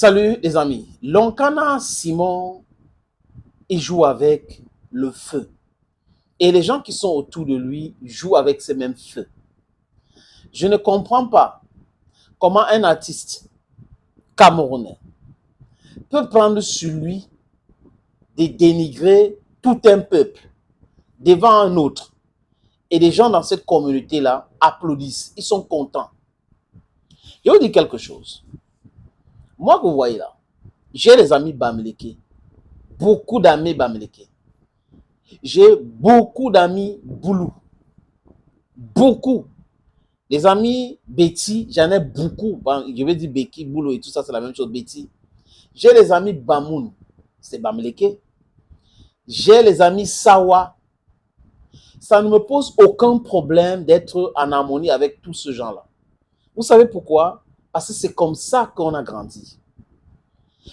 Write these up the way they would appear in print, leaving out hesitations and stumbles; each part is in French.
Salut les amis. Lonkana Simon, il joue avec le feu. Et les gens qui sont autour de lui jouent avec ce même feu. Je ne comprends pas comment un artiste camerounais peut prendre sur lui de dénigrer tout un peuple devant un autre. Et les gens dans cette communauté-là applaudissent. Ils sont contents. Je vous dis quelque chose. Moi, vous voyez là, j'ai les amis Bamileke. Beaucoup d'amis Bamileke. J'ai beaucoup d'amis Boulou. Beaucoup. Les amis Betty, j'en ai beaucoup. Je vais dire Beki, Boulou et tout ça, c'est la même chose. Betty. J'ai les amis Bamoun, c'est Bamileke. J'ai les amis Sawa. Ça ne me pose aucun problème d'être en harmonie avec tous ce gens-là. Vous savez pourquoi? Parce que c'est comme ça qu'on a grandi.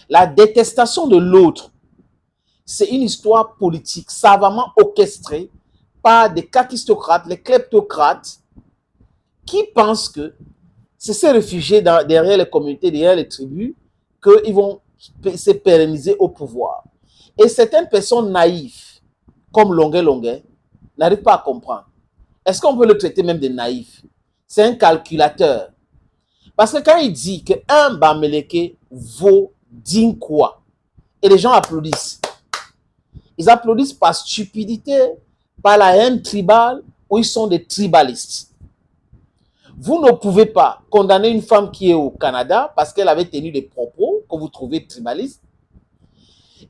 La détestation de l'autre, c'est une histoire politique savamment orchestrée par des kakistocrates, les kleptocrates, qui pensent que c'est ces réfugiés derrière les communautés, derrière les tribus, qu'ils vont se pérenniser au pouvoir. Et certaines personnes naïves, comme Longuet, n'arrivent pas à comprendre. Est-ce qu'on peut le traiter même de naïf? C'est un calculateur. Parce que quand il dit qu'un Bamileke vaut quoi, et les gens applaudissent. Ils applaudissent par stupidité, par la haine tribale, ou ils sont des tribalistes. Vous ne pouvez pas condamner une femme qui est au Canada parce qu'elle avait tenu des propos que vous trouvez tribalistes,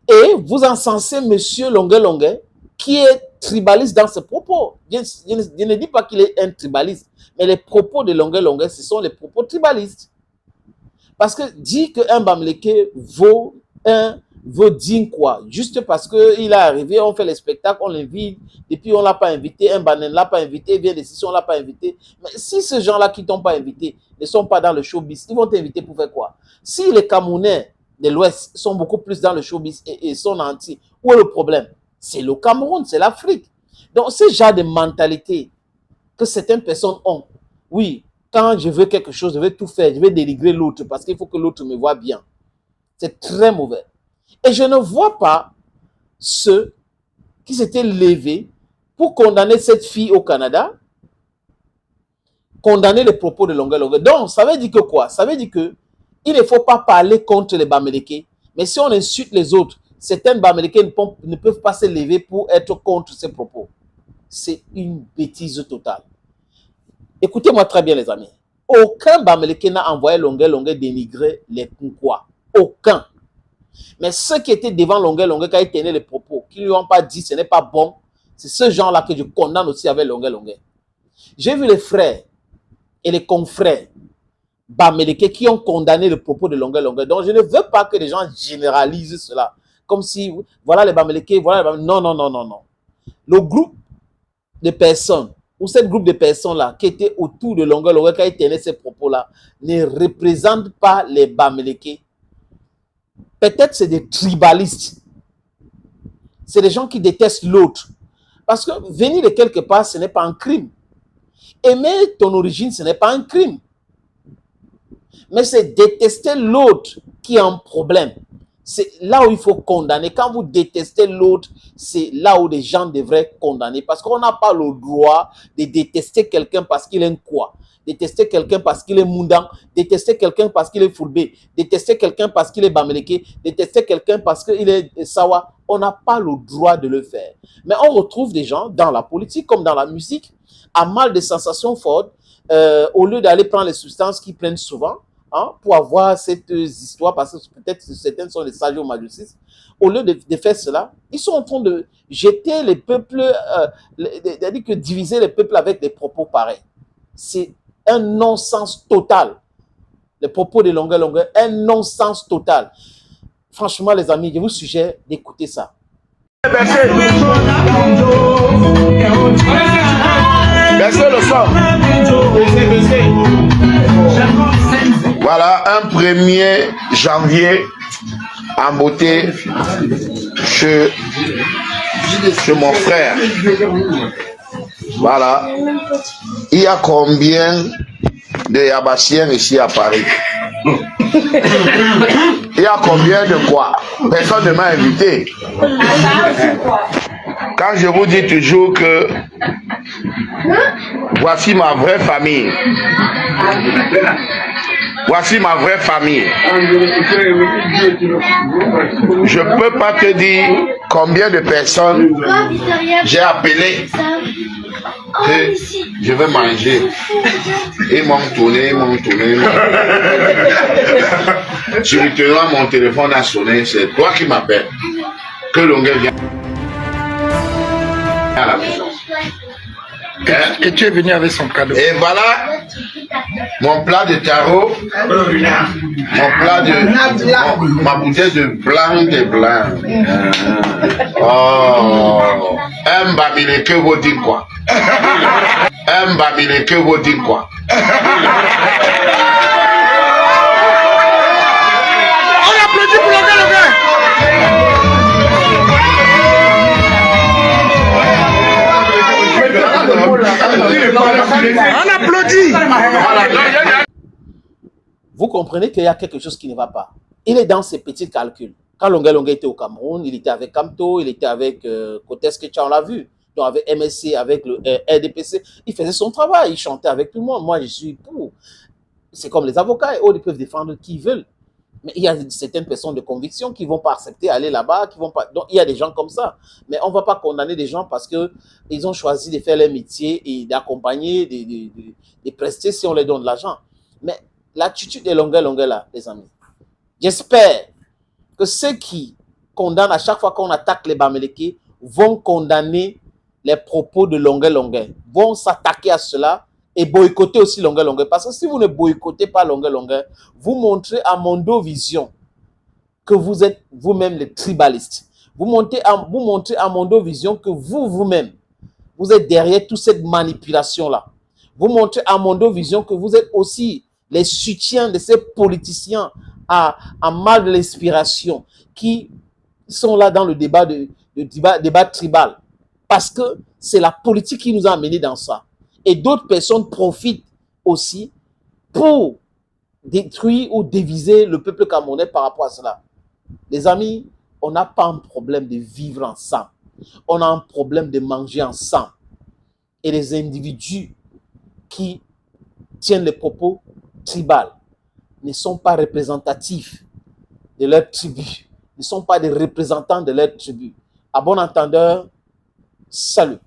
et vous encensez monsieur Longuet qui est tribaliste dans ses propos. Je ne dis pas qu'il est un tribaliste, mais les propos de Longuet, ce sont les propos tribalistes. Parce que dit qu'un Bamileke vaut quoi, juste parce qu'il est arrivé, on fait les spectacles, on l'invite, et puis on ne l'a pas invité, un Banen ne l'a pas invité, vient de ici, on ne l'a pas invité. Mais si ces gens-là qui ne t'ont pas invité ne sont pas dans le showbiz, ils vont t'inviter pour faire quoi? Si les Camerounais de l'Ouest sont beaucoup plus dans le showbiz et sont anti, où est le problème? C'est le Cameroun, c'est l'Afrique. Donc, ce genre de mentalité que certaines personnes ont, oui, quand je veux quelque chose, je vais tout faire, je vais dénigrer l'autre parce qu'il faut que l'autre me voit bien. C'est très mauvais. Et je ne vois pas ceux qui s'étaient levés pour condamner cette fille au Canada, condamner les propos de Longuet. Donc, ça veut dire que quoi? Ça veut dire que il ne faut pas parler contre les Bamileke, mais si on insulte les autres, certains Bamileke ne peuvent pas se lever pour être contre ces propos. C'est une bêtise totale. Écoutez-moi très bien, les amis. Aucun Bamileke n'a envoyé Longuet dénigrer les Kunkois. Aucun. Mais ceux qui étaient devant Longuet quand ils tenaient les propos, qui ne lui ont pas dit ce n'est pas bon, c'est ce genre-là que je condamne aussi avec Longuet. J'ai vu les frères et les confrères Bamileke qui ont condamné le propos de Longuet. Donc je ne veux pas que les gens généralisent cela. Comme si, voilà les Bamileke, voilà les Bamileke. Non. Le groupe de personnes, ou ce groupe de personnes-là qui étaient autour de Longuet quand ils tenaient ces propos-là, ne représentent pas les Bamileke. Peut-être c'est des tribalistes. C'est des gens qui détestent l'autre. Parce que venir de quelque part, ce n'est pas un crime. Aimer ton origine, ce n'est pas un crime. Mais c'est détester l'autre qui est un problème. C'est là où il faut condamner. Quand vous détestez l'autre, c'est là où les gens devraient condamner. Parce qu'on n'a pas le droit de détester quelqu'un parce qu'il aime quoi. Détester quelqu'un parce qu'il est moundang, détester quelqu'un parce qu'il est fourbé, détester quelqu'un parce qu'il est Bamileke, détester quelqu'un parce qu'il est Sawa. On n'a pas le droit de le faire. Mais on retrouve des gens dans la politique comme dans la musique, à mal de sensations fortes, au lieu d'aller prendre les substances qu'ils prennent souvent, pour avoir cette histoire, parce que peut-être certains sont des sages ou majucistes, au lieu de faire cela, ils sont en train de jeter les peuples, c'est-à-dire que diviser les peuples avec des propos pareils. C'est un non-sens total. Les propos de Longuet, un non-sens total. Franchement, les amis, je vous suggère d'écouter ça. Baissez le son. Voilà, un 1er janvier en beauté chez mon frère. Voilà. Il y a combien de Yabassiens ici à Paris? Il y a combien de quoi? Personne ne m'a invité. Quand je vous dis toujours que voici ma vraie famille. Voici ma vraie famille. Je ne peux pas te dire combien de personnes j'ai appelé que je veux manger. Ils m'ont tourné. Subitement, mon téléphone a sonné. C'est toi qui m'appelles. Que Longueuil vient à la maison. Et tu es venu avec son cadeau. Et voilà mon plat de tarot, ma bouteille de blanc de blanc. Oh, un babile que vous dites quoi? Un babile que vous dites quoi? On applaudit pour le gars. On applaudit. Vous comprenez qu'il y a quelque chose qui ne va pas. Il est dans ses petits calculs. Quand Longueuil était au Cameroun, il était avec Camto, il était avec Koteske, on l'a vu. Donc avec MSC, avec le RDPC, il faisait son travail, il chantait avec tout le monde. Moi, je suis pour. C'est comme les avocats, ils peuvent défendre qui ils veulent. Mais il y a certaines personnes de conviction qui ne vont pas accepter d'aller là-bas, qui vont pas. Donc il y a des gens comme ça. Mais on ne va pas condamner des gens parce qu'ils ont choisi de faire leur métier et d'accompagner, de prester si on leur donne de l'argent. Mais l'attitude de Longueuil là, les amis, j'espère que ceux qui condamnent à chaque fois qu'on attaque les Bamileke vont condamner les propos de Longueuil, vont s'attaquer à cela et boycotter aussi Longueuil. Parce que si vous ne boycottez pas Longueuil, vous montrez à Mondo Vision que vous êtes vous-même les tribalistes. Vous montrez à Mondo Vision que vous-même, vous êtes derrière toute cette manipulation-là. Vous montrez à Mondo Vision que vous êtes aussi les soutiens de ces politiciens à mal de l'inspiration qui sont là dans le débat tribal. Parce que c'est la politique qui nous a amenés dans ça. Et d'autres personnes profitent aussi pour détruire ou diviser le peuple camerounais par rapport à cela. Les amis, on n'a pas un problème de vivre ensemble. On a un problème de manger ensemble. Et les individus qui tiennent les propos tribaux ne sont pas représentatifs de leur tribu, ne sont pas des représentants de leur tribu. À bon entendeur, salut.